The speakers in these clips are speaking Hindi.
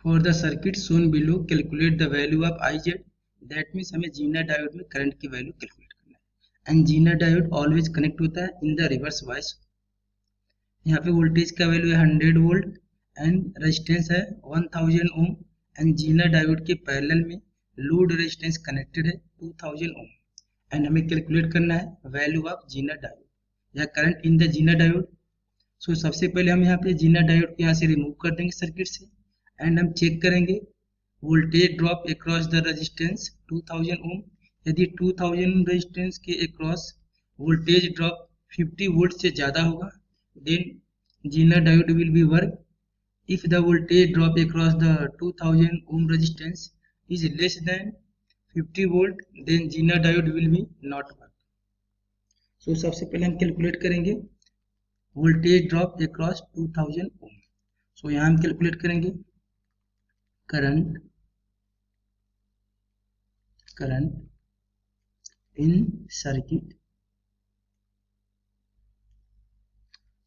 For the circuit shown below calculate the value of I Z. That means हमें जीना डायोड में करंट की वैल्यू कैलकुलेट करना है। And Jeena diode always connect होता है इन द रिवर्स वाइस। यहाँ पे वोल्टेज का वैल्यू है 100 वोल्ट एंड रेजिस्टेंस है 1000 ओम। एंड जीना डायोड के पैरेलल में लोड रेजिस्टेंस कनेक्टेड है 2000 ओम। एंड हमें कैलकुलेट करना है वैल्यू ऑफ जीना डायोड या current in the Jeena diode. So सबसे पहले हम यहाँ पे जीना डायोड को यहाँ से रिमूव कर देंगे सर्किट से। एंड हम चेक करेंगे voltage drop across the resistance 2000 ओम। यदि 2000 रेजिस्टेंस के अक्रॉस वोल्टेज ड्रॉप 50 वोल्ट से ज़्यादा होगा then Zener diode will be work. If the voltage drop across the 2000 ohm resistance is less than 50 volt then Zener diode will be not work. So सबसे पहले हम कैलकुलेट करेंगे voltage drop across 2000 ohm. So यहाँ हम कैलकुलेट करेंगे current in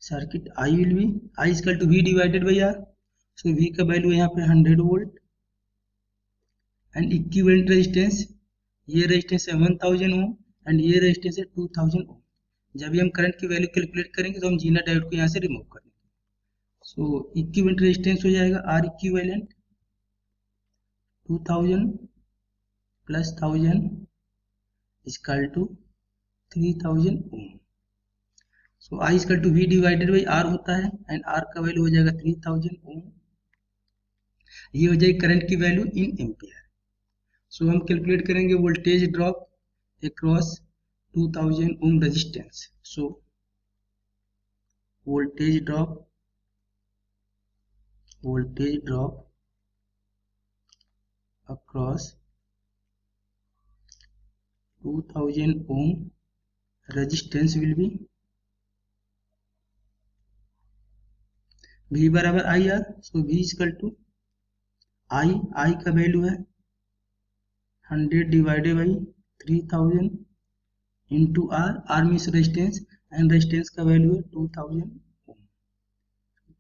circuit I will be I equal to V divided by R. So V का वैल्यू यहाँ पे 100 वोल्ट एंड इक्विवेलेंट रेजिस्टेंस, ये रेजिस्टेंस है 1000 ओम एंड ये रेजिस्टेंस है 2000 ओम। जब भी हम करंट की वैल्यू कैलकुलेट करेंगे तो हम जीना डायोड को यहाँ से रिमूव कर देंगे। सो इक्विवेलेंट रेजिस्टेंस हो जाएगा R equivalent 2000 plus 1000 equal to 3000 ohm. So I equal to V divided by R होता है एंड आर का वैल्यू हो जाएगा 3000 ओम। ये हो जाएगी करंट की वैल्यू इन एम्पियर। सो हम कैलकुलेट करेंगे voltage drop across 2000 ohm resistance. So voltage drop across 2000 ohm resistance will be V बराबर I R. So V equal to I का वैल्यू है 100 divided by 3000 into R means resistance and resistance का वैल्यू है 2000 ओम।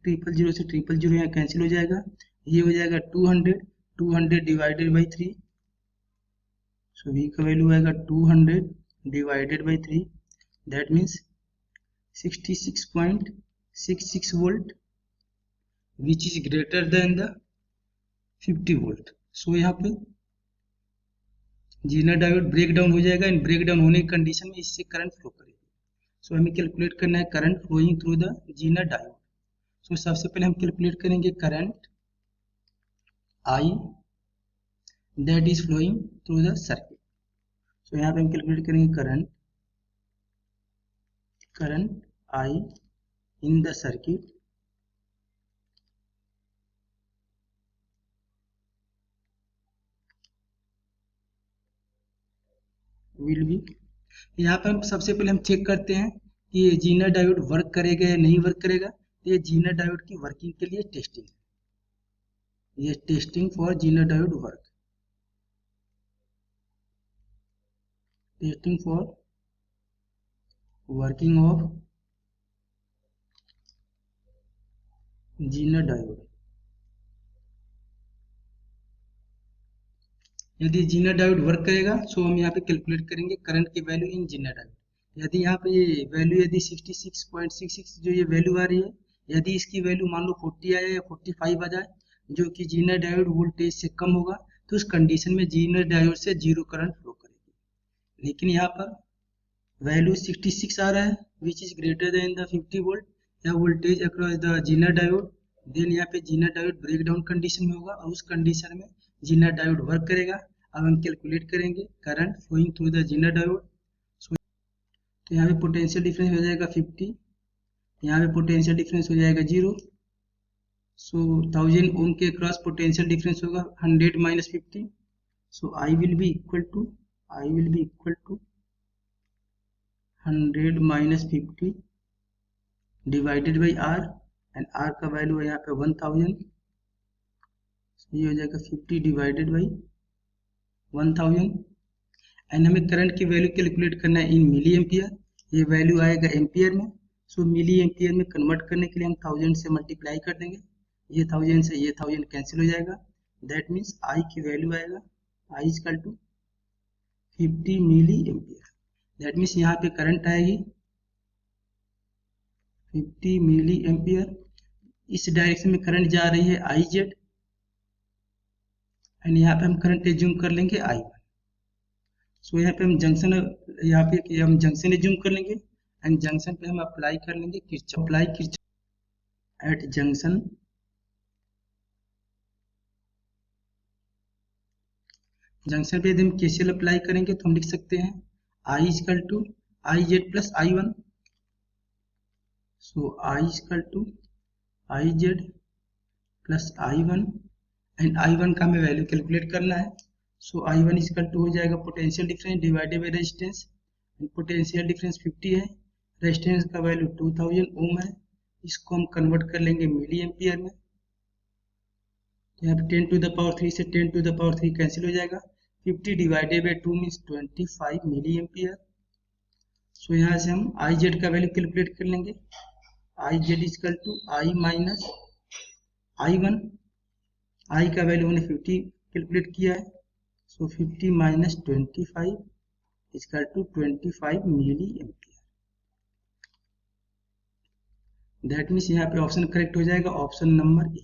000 से 000 यहाँ कैंसिल हो जाएगा, ये हो जाएगा 200 डिवाइडेड बाई 3। सो V का वैल्यू आएगा 200 divided by 3 that means 66.66 volt which is greater than the 50 volt. So यहाँ पे जीना डायोड ब्रेक डाउन हो जाएगा एंड ब्रेक डाउन होने की कंडीशन में इससे करंट फ्लो करेगी। सो हमें कैलकुलेट करना है current flowing through the Jeena diode. So सबसे पहले हम कैलकुलेट करेंगे current I that is flowing through the circuit. So यहाँ पे हम कैलकुलेट करेंगे current I in the circuit will be. यहाँ पर सबसे पहले हम चेक करते हैं कि ये जीना डायोड वर्क करेगा या नहीं वर्क करेगा। ये जीना डायोड की वर्किंग के लिए टेस्टिंग है, ये testing for zener diode work, testing for working of Jeena diode. यदि जीना डायोड वर्क करेगा सो हम यहाँ पे कैलकुलेट करेंगे करंट की वैल्यू इन जीना डायोड। यदि यहाँ पे ये वैल्यू यदि 66.66 जो ये वैल्यू आ रही है, यदि इसकी वैल्यू मान लो 40 आए या 45 आ जाए जो कि जीना डायोड वोल्टेज से कम होगा तो उस कंडीशन में जीना डायोड से जीरो करंट फ्लो करेगी। लेकिन यहाँ पर वैल्यू 66 आ रहा है which is greater than the 50 volt या voltage across the Jeena diode, then यहाँ पे Zener diode break down condition में होगा और उस कंडीशन में जीना डायोड वर्क करेगा। अब हम कैलकुलेट करेंगे current flowing through the Jeena diode. तो यहाँ पे पोटेंशियल डिफरेंस हो जाएगा 50, यहाँ पे पोटेंशियल डिफरेंस हो जाएगा 0। सो 1000 ओम के क्रॉस पोटेंशियल डिफरेंस होगा 100 minus 50। So I will be equal to 100 minus 50 divided by R and R का वैल्यू है यहाँ पे 1000। ये हो जाएगा 50 डिवाइडेड बाई 1000 एंड हमें करंट की वैल्यू कैलकुलेट करना है इन मिली एम्पियर। ये वैल्यू आएगा एम्पियर में। सो मिली एम्पियर में कन्वर्ट करने के लिए हम 1000 से मल्टीप्लाई कर देंगे ये 1000 से ये 1000 कैंसिल हो जाएगा। दैट मीन्स आई की वैल्यू आएगा I equal to 50 milli ampere. That means यहाँ पे करंट आएगी 50 मिली एम्पियर। इस डायरेक्शन में करंट जा रही है आई जेड, एंड यहाँ पे हम करंट एज्यूम कर लेंगे आई वन। सो यहाँ पे हम जंक्शन, यहाँ पे हम जंक्शन एज्यूम कर लेंगे, एंड जंक्शन पे हम अप्लाई कर लेंगे Kirchhoff, apply Kirchhoff at junction. Junction पे यदि हम केसीएल अप्लाई करेंगे तो हम लिख सकते हैं I equal to I Z plus I one. So I equal to I Z plus I one, and I one का हमें वैल्यू कैलकुलेट करना है। So I one equal to हो जाएगा potential difference divided by resistance, and potential difference 50 है, रेजिस्टेंस का वैल्यू 2000 ओम है। इसको हम कन्वर्ट कर लेंगे मिली एम्पियर में। तो यहाँ पे 10 टू द पावर 3 से 10 टू द पावर 3 कैंसिल हो जाएगा। 50 divided by 2 means 25 milli ampere. So यहाँ से हम आई जेड का वैल्यू कैलकुलेट कर लेंगे। I Z equal to I minus I one. I का वैल्यू हमने 50 कैलकुलेट किया है। So 50 minus 25 equal to 25 milli ampere. That means यहाँ पे ऑप्शन करेक्ट हो जाएगा, ऑप्शन नंबर ए।